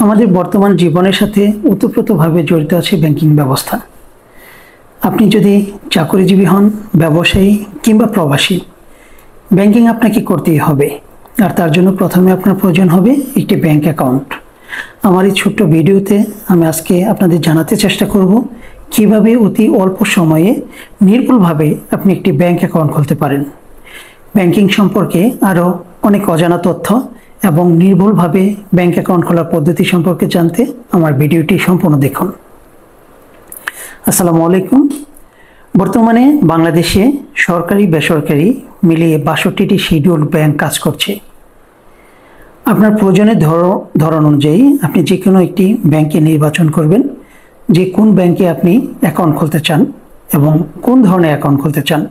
আমাদের বর্তমান জীবনের সাথে ওতপ্রোতভাবে জড়িত আছে ব্যাংকিং ব্যবস্থা। আপনি যদি চাকরিজীবী হন, ব্যবসায়ী কিংবা প্রবাসী, ব্যাংকিং আপনাকে করতেই হবে। আর তার জন্য প্রথমে আপনার প্রয়োজন হবে একটি ব্যাংক অ্যাকাউন্ট। আমার এই ছোট্ট ভিডিওতে আমি আজকে আপনাদের জানাতে চেষ্টা করব কিভাবে অতি অল্প সময়ে নির্ভুলভাবে আপনি একটি ব্যাংক অ্যাকাউন্ট খুলতে পারেন। ব্যাংকিং সম্পর্কে আরও অনেক অজানা তথ্য এবং নির্ভুলভাবে ব্যাংক অ্যাকাউন্ট খোলার পদ্ধতি সম্পর্কে জানতে আমার ভিডিওটি সম্পূর্ণ দেখুন। আসসালামু আলাইকুম। বর্তমানে বাংলাদেশে সরকারি বেসরকারি মিলিয়ে ৬২টি শিডিউল ব্যাংক কাজ করছে। আপনার প্রয়োজনের ধরন অনুযায়ী আপনি যে কোনো একটি ব্যাংকে নির্বাচন করবেন যে কোন ব্যাংকে আপনি অ্যাকাউন্ট খুলতে চান এবং কোন ধরনের অ্যাকাউন্ট খুলতে চান।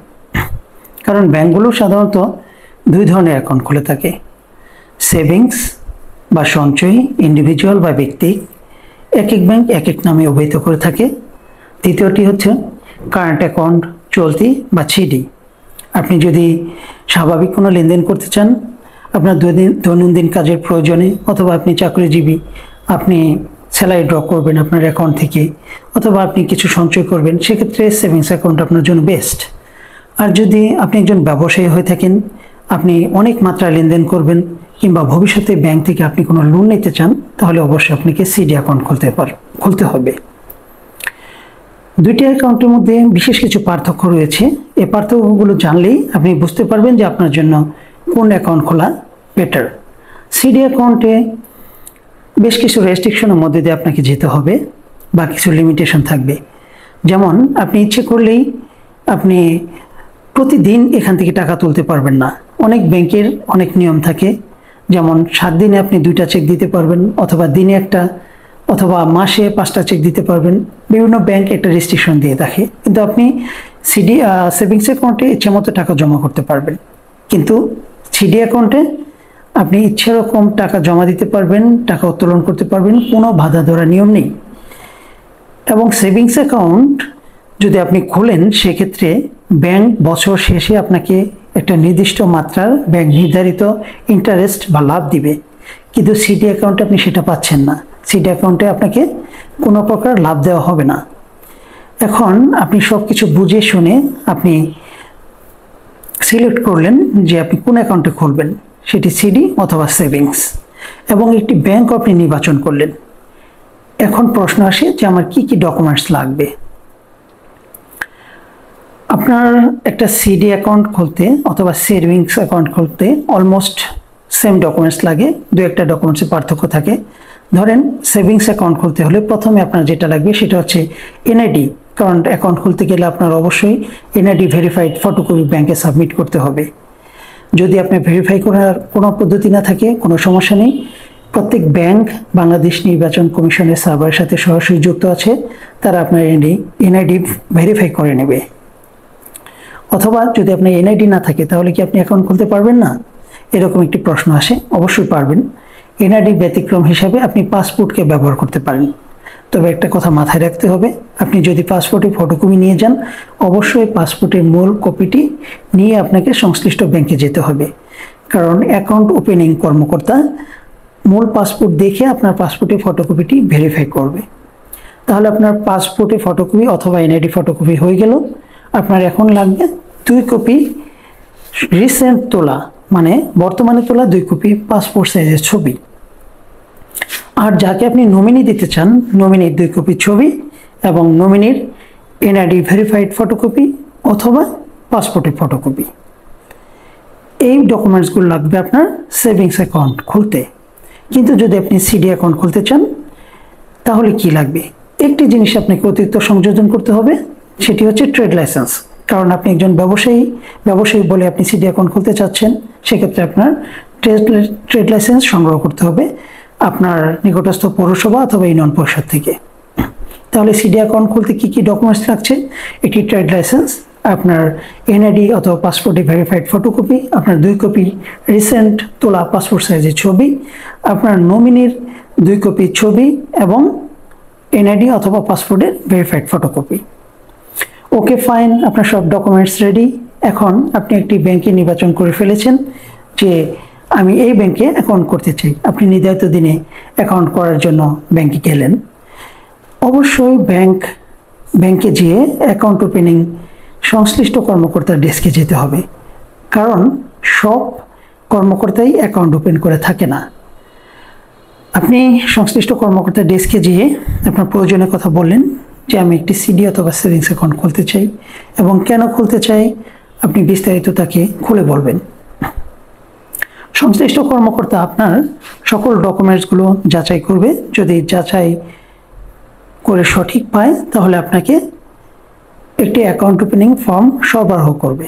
কারণ ব্যাংকগুলো সাধারণত দুই ধরনের অ্যাকাউন্ট খুলে থাকে: সেভিংস বা সঞ্চয়, ইন্ডিভিজুয়াল বা ব্যক্তিক। এক এক ব্যাংক এক এক নামে অভিহিত করে থাকে। দ্বিতীয়টি হচ্ছে কারেন্ট অ্যাকাউন্ট, চলতি বা সিডি। আপনি যদি স্বাভাবিক কোনো লেনদেন করতে চান, আপনার দৈনন্দিন কাজের প্রয়োজনে, অথবা আপনি চাকরিজীবী, আপনি স্যালারি ড্র করবেন আপনার অ্যাকাউন্ট থেকে, অথবা আপনি কিছু সঞ্চয় করবেন, সেক্ষেত্রে সেভিংস অ্যাকাউন্ট আপনার জন্য বেস্ট। আর যদি আপনি একজন ব্যবসায়ী হয়ে থাকেন, আপনি অনেক মাত্রায় লেনদেন করবেন কিংবা ভবিষ্যতে ব্যাংক থেকে আপনি কোনো লোন নিতে চান, তাহলে অবশ্যই আপনাকে সিডি অ্যাকাউন্ট খুলতে হবে। দুইটি অ্যাকাউন্টের মধ্যে বিশেষ কিছু পার্থক্য রয়েছে। এই পার্থক্যগুলো জানলেই আপনি বুঝতে পারবেন যে আপনার জন্য কোন অ্যাকাউন্ট খোলা বেটার। সিডি অ্যাকাউন্টে বেশ কিছু রেস্ট্রিকশনের মধ্যে দিয়ে আপনাকে যেতে হবে বা কিছু লিমিটেশন থাকবে। যেমন আপনি ইচ্ছে করলেই আপনি প্রতিদিন এখান থেকে টাকা তুলতে পারবেন না। অনেক ব্যাংকের অনেক নিয়ম থাকে, যেমন 7 দিনে আপনি 2টা চেক দিতে পারবেন, অথবা দিনে একটা, অথবা মাসে 5টা চেক দিতে পারবেন। বিভিন্ন ব্যাংক একটা রেস্ট্রিকশন দিয়ে থাকে, কিন্তু আপনি সেভিংস অ্যাকাউন্টে ইচ্ছে মতো টাকা জমা করতে পারবেন। কিন্তু সিডি অ্যাকাউন্টে আপনি ইচ্ছে রকম টাকা জমা দিতে পারবেন, টাকা উত্তোলন করতে পারবেন, কোনো বাধা ধরা নিয়ম নেই। এবং সেভিংস অ্যাকাউন্ট যদি আপনি খোলেন, সেক্ষেত্রে ব্যাংক বছর শেষে আপনাকে একটা নির্দিষ্ট মাত্রার ব্যাংক নির্ধারিত ইন্টারেস্ট বা লাভ দিবে। কিন্তু সিডি অ্যাকাউন্টে আপনি সেটা পাচ্ছেন না। সিডি অ্যাকাউন্টে আপনাকে কোনো প্রকার লাভ দেওয়া হবে না। এখন আপনি সব কিছু বুঝে শুনে আপনি সিলেক্ট করলেন যে আপনি কোন অ্যাকাউন্টে খুলবেন, সেটি সিডি অথবা সেভিংস, এবং একটি ব্যাংক আপনি নির্বাচন করলেন। এখন প্রশ্ন আসে যে আমার কি কি ডকুমেন্টস লাগবে। আপনার একটা সিডি অ্যাকাউন্ট খুলতে অথবা সেভিংস অ্যাকাউন্ট খুলতে অলমোস্ট সেম ডকুমেন্টস লাগে, দু একটা ডকুমেন্টসের পার্থক্য থাকে। ধরেন সেভিংস অ্যাকাউন্ট খুলতে হলে প্রথমে আপনার যেটা লাগবে সেটা হচ্ছে এনআইডি। কারণ অ্যাকাউন্ট খুলতে গেলে আপনার অবশ্যই এনআইডি ভেরিফাইড ফটোকপি ব্যাংকে সাবমিট করতে হবে। যদি আপনি ভেরিফাই করার কোনো পদ্ধতি না থাকে, কোনো সমস্যা নেই। প্রত্যেক ব্যাংক বাংলাদেশ নির্বাচন কমিশনের সার্ভারের সাথে সরাসরি যুক্ত আছে, তারা আপনার এনআইডি ভেরিফাই করে নেবে। অথবা যদি আপনার এনআইডি না থাকে, তাহলে কি আপনি অ্যাকাউন্ট খুলতে পারবেন না? এরকম একটি প্রশ্ন আসে। অবশ্যই পারবেন। এনআইডি ব্যতিক্রম হিসাবে আপনি পাসপোর্টকে ব্যবহার করতে পারেন। তবে একটা কথা মাথায় রাখতে হবে, আপনি যদি পাসপোর্টের ফটোকপি নিয়ে যান, অবশ্যই পাসপোর্টের মূল কপিটি নিয়ে আপনাকে সংশ্লিষ্ট ব্যাংকে যেতে হবে। কারণ অ্যাকাউন্ট ওপেনিং কর্মকর্তা মূল পাসপোর্ট দেখে আপনার পাসপোর্টের ফটোকপিটি ভেরিফাই করবে। তাহলে আপনার পাসপোর্টের ফটোকপি অথবা এনআইডি ফটোকপি হয়ে গেল। আপনার এখন লাগবে 2 কপি রিসেন্ট তোলা, মানে বর্তমানে তোলা 2 কপি পাসপোর্ট সাইজের ছবি। আর যাকে আপনি নমিনি দিতে চান, নমিনির 2 কপি ছবি এবং নমিনির এনআইডি ভেরিফাইড ফটোকপি অথবা পাসপোর্টের ফটোকপি। এই ডকুমেন্টসগুলো লাগবে আপনার সেভিংস অ্যাকাউন্ট খুলতে। কিন্তু যদি আপনি সিডি অ্যাকাউন্ট খুলতে চান, তাহলে কি লাগবে? একটি জিনিস আপনাকে অতিরিক্ত সংযোজন করতে হবে, সেটি হচ্ছে ট্রেড লাইসেন্স। কারণ আপনি একজন ব্যবসায়ী বলে আপনি সিডি অ্যাকাউন্ট খুলতে চাচ্ছেন, সেক্ষেত্রে আপনার ট্রেড লাইসেন্স সংগ্রহ করতে হবে আপনার নিকটস্থ পৌরসভা অথবা ইউনিয়ন পরিষদ থেকে। তাহলে সিডি অ্যাকাউন্ট খুলতে কি কি ডকুমেন্টস লাগছে? একটি ট্রেড লাইসেন্স, আপনার এনআইডি অথবা পাসপোর্টের ভেরিফাইড ফটোকপি, আপনার 2 কপি রিসেন্ট তোলা পাসপোর্ট সাইজের ছবি, আপনার নমিনির 2 কপি ছবি এবং এনআইডি অথবা পাসপোর্টের ভেরিফাইড ফটোকপি। ওকে, ফাইন, আপনার সব ডকুমেন্টস রেডি। এখন আপনি একটি ব্যাংকে নির্বাচন করে ফেলেছেন যে আমি এই ব্যাংকে অ্যাকাউন্ট করতে চাই। আপনি নির্ধারিত দিনে অ্যাকাউন্ট করার জন্য ব্যাংকে গেলেন। অবশ্যই ব্যাংকে যেয়ে অ্যাকাউন্ট ওপেনিং সংশ্লিষ্ট কর্মকর্তার ডেস্কে যেতে হবে, কারণ সব কর্মকর্তাই অ্যাকাউন্ট ওপেন করে থাকে না। আপনি সংশ্লিষ্ট কর্মকর্তার ডেস্কে যেয়ে আপনার প্রয়োজনের কথা বললেন যে আমি একটি সিডি অথবা সেভিংস অ্যাকাউন্ট খুলতে চাই এবং কেন খুলতে চাই আপনি বিস্তারিত তাকে খুলে বলবেন। সংশ্লিষ্ট কর্মকর্তা আপনার সকল ডকুমেন্টসগুলো যাচাই করবে। যদি যাচাই করে সঠিক পায় তাহলে আপনাকে একটি অ্যাকাউন্ট ওপেনিং ফর্ম সরবরাহ করবে।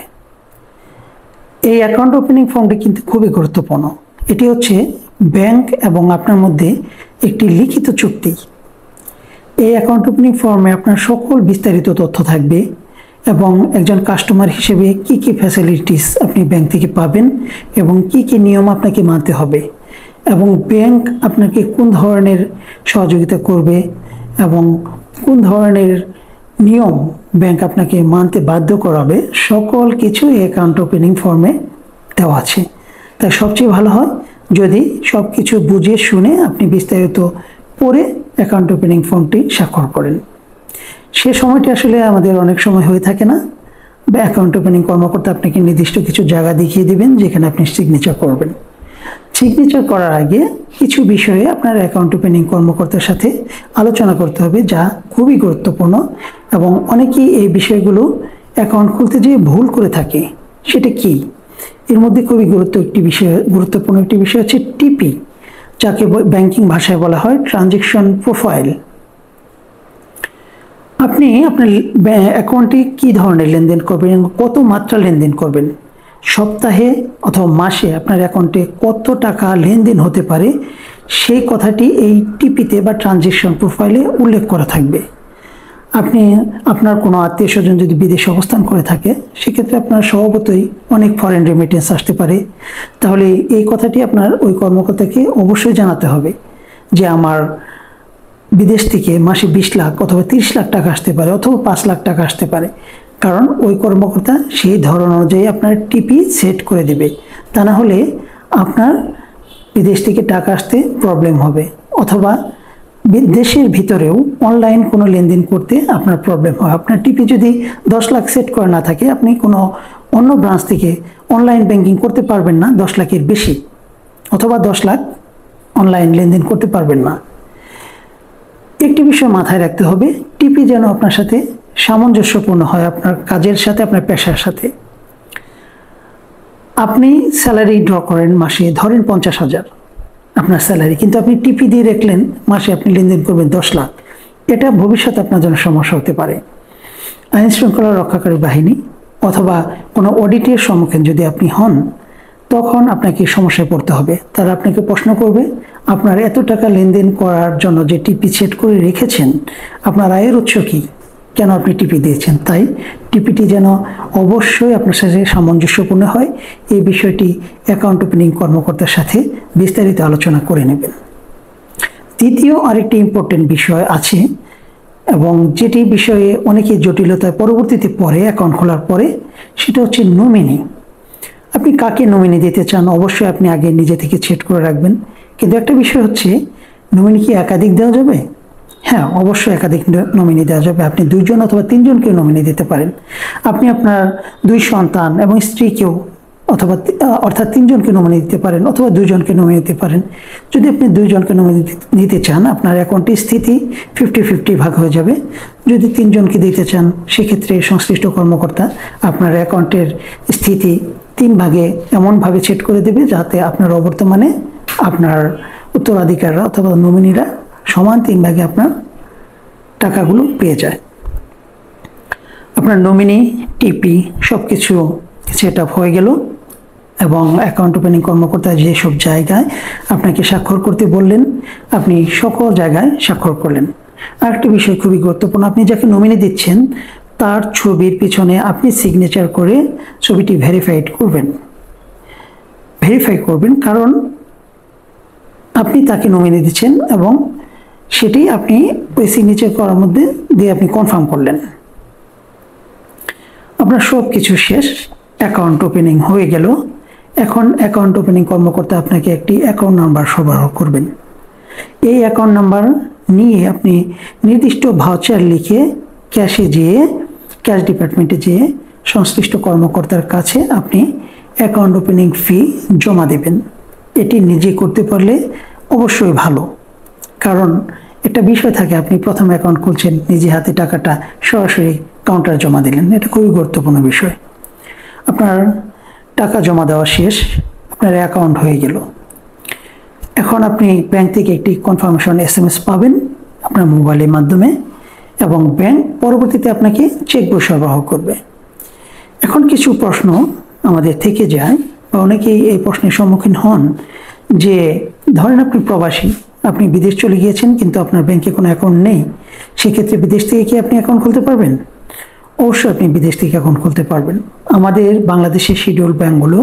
এই অ্যাকাউন্ট ওপেনিং ফর্মটি কিন্তু খুবই গুরুত্বপূর্ণ। এটি হচ্ছে ব্যাংক এবং আপনার মধ্যে একটি লিখিত চুক্তি। এই অ্যাকাউন্ট ওপেনিং ফর্মে আপনার সকল বিস্তারিত তথ্য থাকবে এবং একজন কাস্টমার হিসেবে কি কি ফ্যাসিলিটিস আপনি ব্যাংক থেকে পাবেন এবং কি কি নিয়ম আপনাকে মানতে হবে এবং ব্যাংক আপনাকে কোন ধরনের সহযোগিতা করবে এবং কোন ধরনের নিয়ম ব্যাংক আপনাকে মানতে বাধ্য করাবে, সকল কিছু এই অ্যাকাউন্ট ওপেনিং ফর্মে দেওয়া আছে। তাই সবচেয়ে ভালো হয় যদি সব কিছু বুঝে শুনে আপনি বিস্তারিত পড়ে অ্যাকাউন্ট ওপেনিং ফর্মটি স্বাক্ষর করেন। সে সময়টি আসলে আমাদের অনেক সময় হয়ে থাকে না, বা অ্যাকাউন্ট ওপেনিং কর্মকর্তা আপনাকে নির্দিষ্ট কিছু জায়গা দেখিয়ে দেবেন যেখানে আপনি সিগনেচার করবেন। সিগনেচার করার আগে কিছু বিষয়ে আপনার অ্যাকাউন্ট ওপেনিং কর্মকর্তার সাথে আলোচনা করতে হবে, যা খুবই গুরুত্বপূর্ণ এবং অনেকেই এই বিষয়গুলো অ্যাকাউন্ট খুলতে যেয়ে ভুল করে থাকে। সেটা কি? এর মধ্যে খুবই গুরুত্বপূর্ণ একটি বিষয় হচ্ছে টিপি, যাকে ব্যাংকিং ভাষায় বলা হয় ট্রানজ্যাকশন প্রোফাইল। আপনি আপনার অ্যাকাউন্টে কী ধরনের লেনদেন করবেন এবং কত মাত্রা লেনদেন করবেন, সপ্তাহে অথবা মাসে আপনার অ্যাকাউন্টে কত টাকা লেনদেন হতে পারে, সেই কথাটি এই টিপিতে বা ট্রানজ্যাকশন প্রোফাইলে উল্লেখ করা থাকবে। আপনি আপনার কোনো আত্মীয় স্বজন যদি বিদেশে অবস্থান করে থাকে, সেক্ষেত্রে আপনার স্বভাবতই অনেক ফরেন রেমিটেন্স আসতে পারে। তাহলে এই কথাটি আপনার ওই কর্মকর্তাকে অবশ্যই জানাতে হবে যে আমার বিদেশ থেকে মাসে 20 লাখ অথবা 30 লাখ টাকা আসতে পারে অথবা 5 লাখ টাকা আসতে পারে, কারণ ওই কর্মকর্তা সেই ধরন অনুযায়ী আপনার টিপি সেট করে দেবে। তা না হলে আপনার বিদেশ থেকে টাকা আসতে প্রবলেম হবে, অথবা দেশের ভিতরেও অনলাইন কোনো লেনদেন করতে আপনার প্রবলেম হয়। আপনার টিপি যদি 10 লাখ সেট করা না থাকে, আপনি কোনো অন্য ব্রাঞ্চ থেকে অনলাইন ব্যাংকিং করতে পারবেন না 10 লাখের বেশি, অথবা 10 লাখ অনলাইন লেনদেন করতে পারবেন না। একটি বিষয় মাথায় রাখতে হবে, টিপি যেন আপনার সাথে সামঞ্জস্যপূর্ণ হয়, আপনার কাজের সাথে, আপনার পেশার সাথে। আপনি স্যালারি ড্র করেন মাসে, ধরেন 50,000 আপনার স্যালারি, কিন্তু আপনি টিপি দিয়ে রাখলেন মাসে আপনি লেনদেন করবেন 10 লাখ। এটা ভবিষ্যতে আপনার জন্য সমস্যা হতে পারে। আইন শৃঙ্খলা রক্ষাকারী বাহিনী অথবা কোনো অডিটের সম্মুখীন যদি আপনি হন, তখন আপনাকে সমস্যায় পড়তে হবে। তারা আপনাকে প্রশ্ন করবে, আপনার এত টাকা লেনদেন করার জন্য যে টিপি সেট করে রেখেছেন, আপনার আয়ের উৎস কী, কেন আপনি টিপি দিয়েছেন? তাই টিপিটি যেন অবশ্যই আপনার সাথে সামঞ্জস্যপূর্ণ হয়, এই বিষয়টি অ্যাকাউন্ট ওপেনিং কর্মকর্তার সাথে বিস্তারিত আলোচনা করে নেবেন। তৃতীয় আরেকটি ইম্পর্টেন্ট বিষয় আছে এবং যেটি বিষয়ে অনেকে জটিলতায় পরবর্তীতে পড়ে অ্যাকাউন্ট খোলার পরে, সেটা হচ্ছে নমিনি। আপনি কাকে নমিনি দিতে চান অবশ্যই আপনি আগে নিজে থেকে সেট করে রাখবেন, কিন্তু একটা বিষয় হচ্ছে নমিনি কি একাধিক দেওয়া যাবে? হ্যাঁ, অবশ্যই একাধিক নমিনি দেওয়া যাবে। আপনি 2 জন অথবা 3 জনকেও নমিনি দিতে পারেন। আপনি আপনার 2 সন্তান এবং স্ত্রীকেও অর্থাৎ 3 জনকে নমিনি দিতে পারেন অথবা 2 জনকে নমিনি দিতে পারেন। যদি আপনি 2 জনকে নমিনি নিতে চান, আপনার অ্যাকাউন্টের স্থিতি 50-50 ভাগ হয়ে যাবে। যদি 3 জনকে দিতে চান, সেক্ষেত্রে সংশ্লিষ্ট কর্মকর্তা আপনার অ্যাকাউন্টের স্থিতি 3 ভাগে এমনভাবে সেট করে দেবে যাতে আপনার অবর্তমানে আপনার উত্তরাধিকাররা অথবা নমিনিরা সমান 3 ভাগে আপনার টাকাগুলো পেয়ে যায়। আপনার নমিনি, টিপি সব কিছু সেট আপ হয়ে গেল এবং অ্যাকাউন্ট ওপেনিং কর্মকর্তা যেসব জায়গায় আপনাকে স্বাক্ষর করতে বললেন, আপনি সকল জায়গায় স্বাক্ষর করলেন। আরেকটি বিষয় খুবই গুরুত্বপূর্ণ, আপনি যাকে নমিনি দিচ্ছেন তার ছবির পিছনে আপনি সিগনেচার করে ছবিটি ভেরিফাই করবেন, কারণ আপনি তাকে নমিনি দিচ্ছেন এবং সেটি আপনি ওই সিগনেচার করার মধ্যে দিয়ে আপনি কনফার্ম করলেন। আপনার সব কিছু শেষ, অ্যাকাউন্ট ওপেনিং হয়ে গেল এখন অ্যাকাউন্ট ওপেনিং কর্মকর্তা আপনাকে একটি অ্যাকাউন্ট নাম্বার সরবরাহ করবেন। এই অ্যাকাউন্ট নাম্বার নিয়ে আপনি নির্দিষ্ট ভাউচার লিখে ক্যাশ ডিপার্টমেন্টে যেয়ে সংশ্লিষ্ট কর্মকর্তার কাছে আপনি অ্যাকাউন্ট ওপেনিং ফি জমা দেবেন। এটি নিজে করতে পারলে অবশ্যই ভালো, কারণ একটা বিষয় থাকে, আপনি প্রথম অ্যাকাউন্ট খুলছেন, নিজে হাতে টাকাটা সরাসরি কাউন্টারে জমা দিলেন, এটা খুবই গুরুত্বপূর্ণ বিষয়। আপনার টাকা জমা দেওয়া শেষ, আপনার অ্যাকাউন্ট হয়ে গেল। এখন আপনি ব্যাংক থেকে একটি কনফার্মেশন SMS পাবেন আপনার মোবাইলের মাধ্যমে, এবং ব্যাংক পরবর্তীতে আপনাকে চেক বই সরবরাহ করবে। এখন কিছু প্রশ্ন আমাদের থেকে যায়, বা অনেকেই এই প্রশ্নের সম্মুখীন হন যে ধরেন আপনি প্রবাসী, আপনি বিদেশ চলে গিয়েছেন কিন্তু আপনার ব্যাংকে কোনো অ্যাকাউন্ট নেই, সেক্ষেত্রে বিদেশ থেকে কি আপনি অ্যাকাউন্ট খুলতে পারবেন? অবশ্যই আপনি বিদেশ থেকে অ্যাকাউন্ট খুলতে পারবেন। আমাদের বাংলাদেশের শিডিউল ব্যাংকগুলো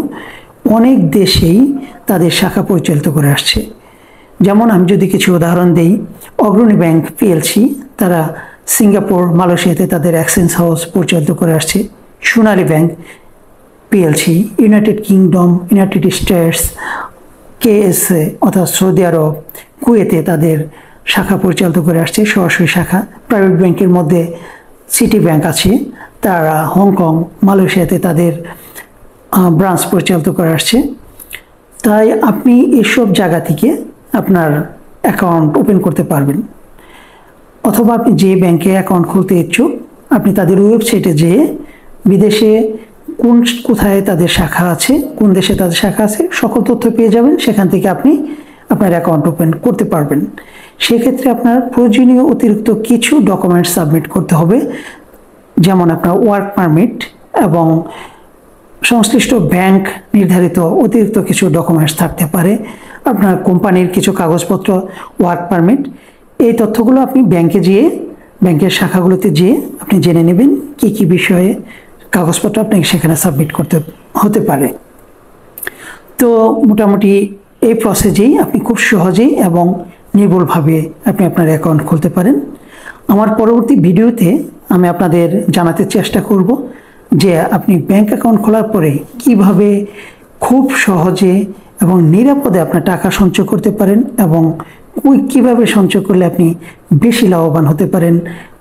অনেক দেশেই তাদের শাখা পরিচালিত করে আসছে। যেমন আমি যদি কিছু উদাহরণ দেই, অগ্রণী ব্যাংক PLC তারা সিঙ্গাপুর, মালয়েশিয়াতে তাদের এক্সচেঞ্জ হাউস পরিচালিত করে আসছে। Sonali bank PLC United Kingdom, United States, KSA অর্থাৎ সৌদি আরব, কুয়েতে তাদের শাখা পরিচালিত করে আসছে, সরাসরি শাখা। প্রাইভেট ব্যাংকের মধ্যে সিটি ব্যাংক আছে, তারা হংকং, মালয়েশিয়াতে তাদের ব্রাঞ্চ পরিচালিত করে আসছে। তাই আপনি এসব জায়গা থেকে আপনার অ্যাকাউন্ট ওপেন করতে পারবেন। অথবা আপনি যে ব্যাংকে অ্যাকাউন্ট খুলতে ইচ্ছুক, আপনি তাদের ওয়েবসাইটে যেয়ে বিদেশে কোথায় তাদের শাখা আছে, কোন দেশে তাদের শাখা আছে, সকল তথ্য পেয়ে যাবেন। সেখান থেকে আপনি আপনার অ্যাকাউন্ট ওপেন করতে পারবেন। সেক্ষেত্রে আপনার প্রয়োজনীয় অতিরিক্ত কিছু ডকুমেন্টস সাবমিট করতে হবে, যেমন আপনার ওয়ার্ক পারমিট এবং সংশ্লিষ্ট ব্যাংক নির্ধারিত অতিরিক্ত কিছু ডকুমেন্টস থাকতে পারে, আপনার কোম্পানির কিছু কাগজপত্র, ওয়ার্ক পারমিট। এই তথ্যগুলো আপনি ব্যাংকে যেয়ে, ব্যাংকের শাখাগুলোতে যেয়ে আপনি জেনে নেবেন কী কী বিষয়ে কাগজপত্র আপনাকে সেখানে সাবমিট করতে হতে পারে। তো মোটামুটি এই প্রসেসেই আপনি খুব সহজেই এবং নির্ভুলভাবে আপনি আপনার অ্যাকাউন্ট খুলতে পারেন। আমার পরবর্তী ভিডিওতে আমি আপনাদের জানাতে চেষ্টা করব যে আপনি ব্যাংক অ্যাকাউন্ট খোলার পরে কিভাবে খুব সহজে এবং নিরাপদে আপনার টাকা সঞ্চয় করতে পারেন, এবং কিভাবে সঞ্চয় করলে আপনি বেশি লাভবান হতে পারেন,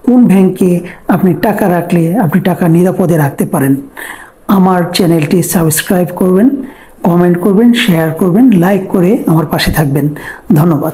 কোন ব্যাংকে আপনি টাকা রাখলে আপনি টাকা নিরাপদে রাখতে পারেন। আমার চ্যানেলটি সাবস্ক্রাইব করবেন, কমেন্ট করবেন, শেয়ার করবেন, লাইক করে আমার পাশে থাকবেন। ধন্যবাদ।